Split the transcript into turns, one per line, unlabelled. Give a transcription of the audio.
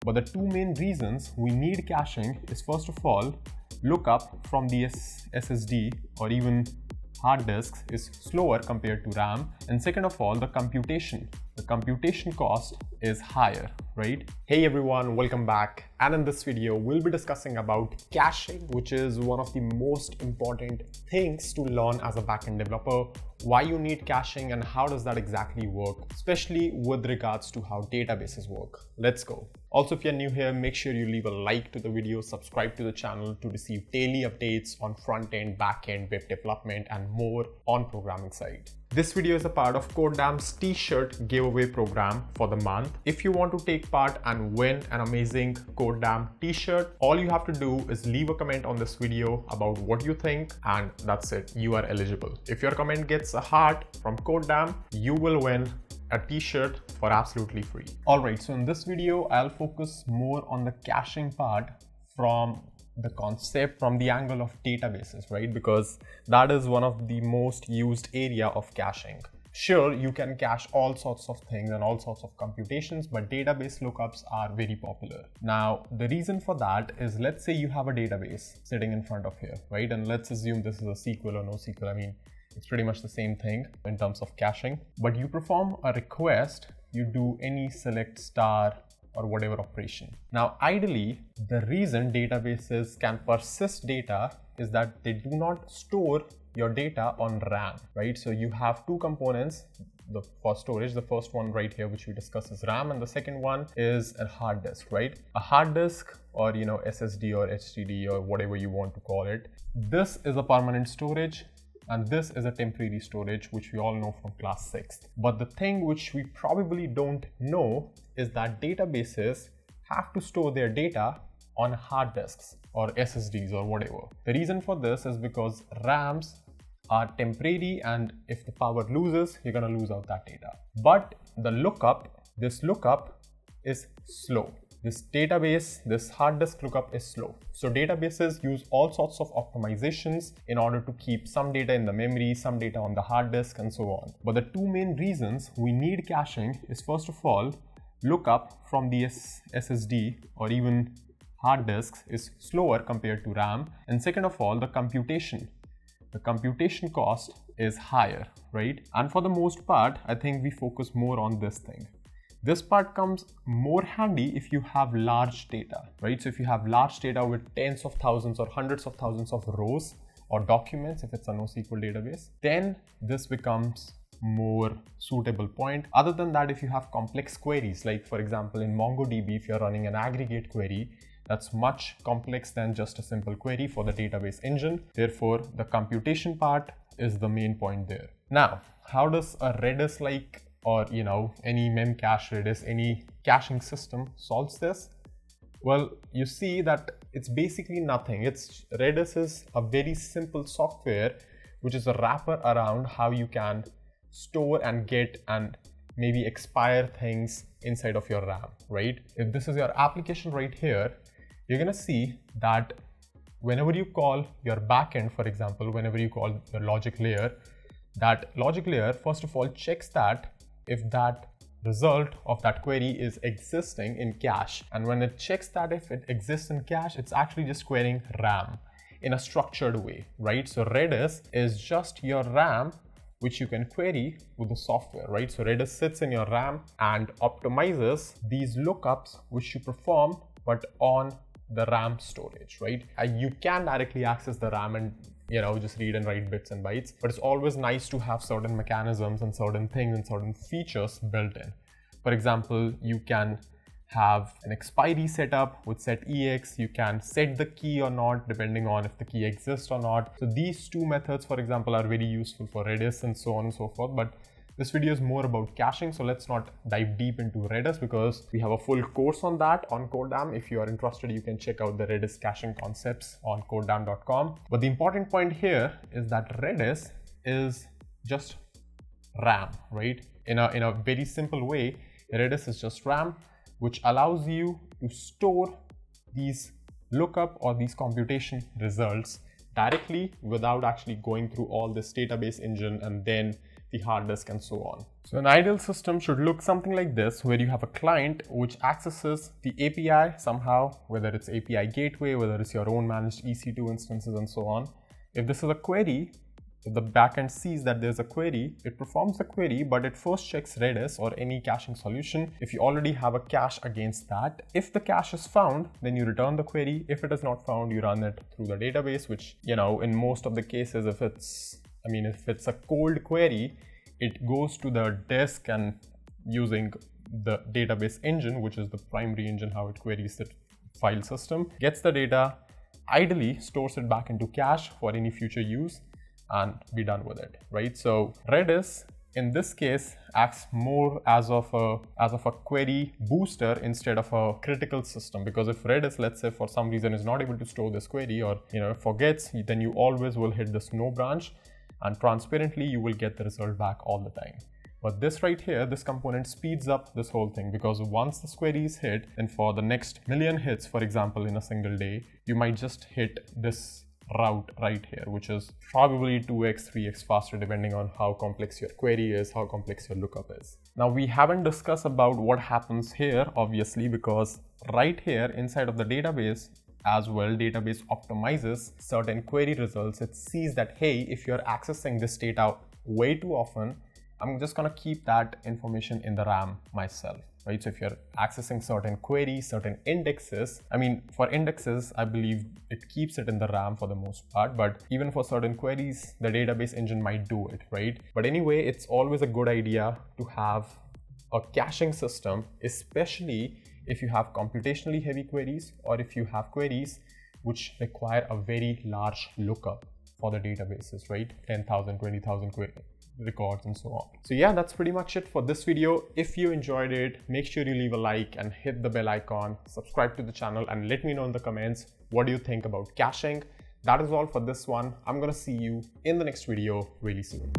But the two main reasons we need caching is, first of all, lookup from the SSD or even hard disks is slower compared to RAM, and second of all, the computation cost is higher, right? Hey everyone, welcome back. And in this video, we'll be discussing about caching, which is one of the most important things to learn as a backend developer, why you need caching and how does that exactly work, especially with regards to how databases work. Let's go. Also, if you're new here, make sure you leave a like to the video, subscribe to the channel to receive daily updates on front-end, back-end, web development, and more on programming side. This video is a part of codedamn's t-shirt giveaway program for the month. If you want to take part and win an amazing codedamn t-shirt, all you have to do is leave a comment on this video about what you think, and that's it. You are eligible. If your comment gets a heart from codedamn, you will win a t-shirt for absolutely free. Alright, so in this video, I'll focus more on the caching part from the concept, from the angle of databases, right? Because that is one of the most used area of caching. Sure, you can cache all sorts of things and all sorts of computations, but database lookups are very popular. Now, the reason for that is, let's say you have a database sitting in front of here, right? And let's assume this is a SQL or NoSQL. I mean, it's pretty much the same thing in terms of caching, but you perform a request, you do any select star or whatever operation. Now, ideally, the reason databases can persist data is that they do not store your data on RAM, right? So you have two components for storage. The first one right here, which we discuss, is RAM, and the second one is a hard disk, right? A hard disk, or SSD or HDD or whatever you want to call it. This is a permanent storage, and this is a temporary storage, which we all know from class 6th. But the thing which we probably don't know is that databases have to store their data on hard disks or SSDs or whatever. The reason for this is because RAMs are temporary, and if the power loses, you're gonna lose out that data. But this lookup is slow. This hard disk lookup is slow. So databases use all sorts of optimizations in order to keep some data in the memory, some data on the hard disk, and so on. But the two main reasons we need caching is, first of all, lookup from the SSD or even hard disks is slower compared to RAM, and second of all, the computation cost is higher, right? And for the most part, I think we focus more on this thing. This part comes more handy if you have large data, right? So if you have large data with tens of thousands or hundreds of thousands of rows or documents, if it's a NoSQL database, then this becomes more suitable point. Other than that, if you have complex queries, like for example in MongoDB, if you're running an aggregate query, that's much complex than just a simple query for the database engine. Therefore, the computation part is the main point there. Now, how does a Redis or any memcache Redis, any caching system solves this? Well, you see that it's basically nothing. Redis is a very simple software which is a wrapper around how you can store and get and maybe expire things inside of your RAM, right? If this is your application right here, you're gonna see that whenever you call your backend, for example, whenever you call your logic layer, that logic layer first of all checks that if that result of that query is existing in cache. And when it checks that if it exists in cache, it's actually just querying RAM in a structured way, right? So Redis is just your RAM, which you can query with the software, right? So Redis sits in your RAM and optimizes these lookups which you perform, but on the RAM storage, right? You can directly access the RAM and just read and write bits and bytes, but it's always nice to have certain mechanisms and certain things and certain features built in. For example, you can have an expiry setup with setEx. You can set the key or not depending on if the key exists or not. So these two methods, for example, are very useful for Redis and so on and so forth. But this video is more about caching, so let's not dive deep into Redis because we have a full course on that on codedamn. If you are interested, you can check out the Redis caching concepts on codedamn.com. But the important point here is that Redis is just RAM, right? In a very simple way, Redis is just RAM, which allows you to store these lookup or these computation results directly without actually going through all this database engine and then the hard disk and so on. So an ideal system should look something like this, where you have a client which accesses the API somehow, whether it's API gateway, whether it's your own managed EC2 instances and so on. If this is a query, if the backend sees that there's a query, it performs the query, but it first checks Redis or any caching solution if you already have a cache against that. If the cache is found, then you return the query. If it is not found, you run it through the database, which, you know, in most of the cases, if it's a cold query, it goes to the disk and using the database engine, which is the primary engine how it queries the file system, gets the data, ideally stores it back into cache for any future use, and be done with it, right? So Redis in this case acts more as of a query booster instead of a critical system, because if Redis, let's say for some reason, is not able to store this query, or forgets, then you always will hit this no branch, and transparently you will get the result back all the time. But this right here, this component speeds up this whole thing, because once this query is hit, and for the next million hits, for example, in a single day, you might just hit this route right here, which is probably 2x, 3x faster depending on how complex your query is, how complex your lookup is. Now we haven't discussed about what happens here, obviously, because right here inside of the database as well, database optimizes certain query results. It sees that, hey, if you're accessing this data way too often, I'm just gonna keep that information in the RAM myself, right? So if you're accessing certain queries, certain indexes, for indexes, I believe it keeps it in the RAM for the most part, but even for certain queries, the database engine might do it, right? But anyway, it's always a good idea to have a caching system, especially if you have computationally heavy queries, or if you have queries which require a very large lookup for the databases, right? 10,000, 20,000 records and so on. So yeah, that's pretty much it for this video. If you enjoyed it, make sure you leave a like and hit the bell icon, subscribe to the channel, and let me know in the comments what do you think about caching. That is all for this one. I'm gonna see you in the next video really soon.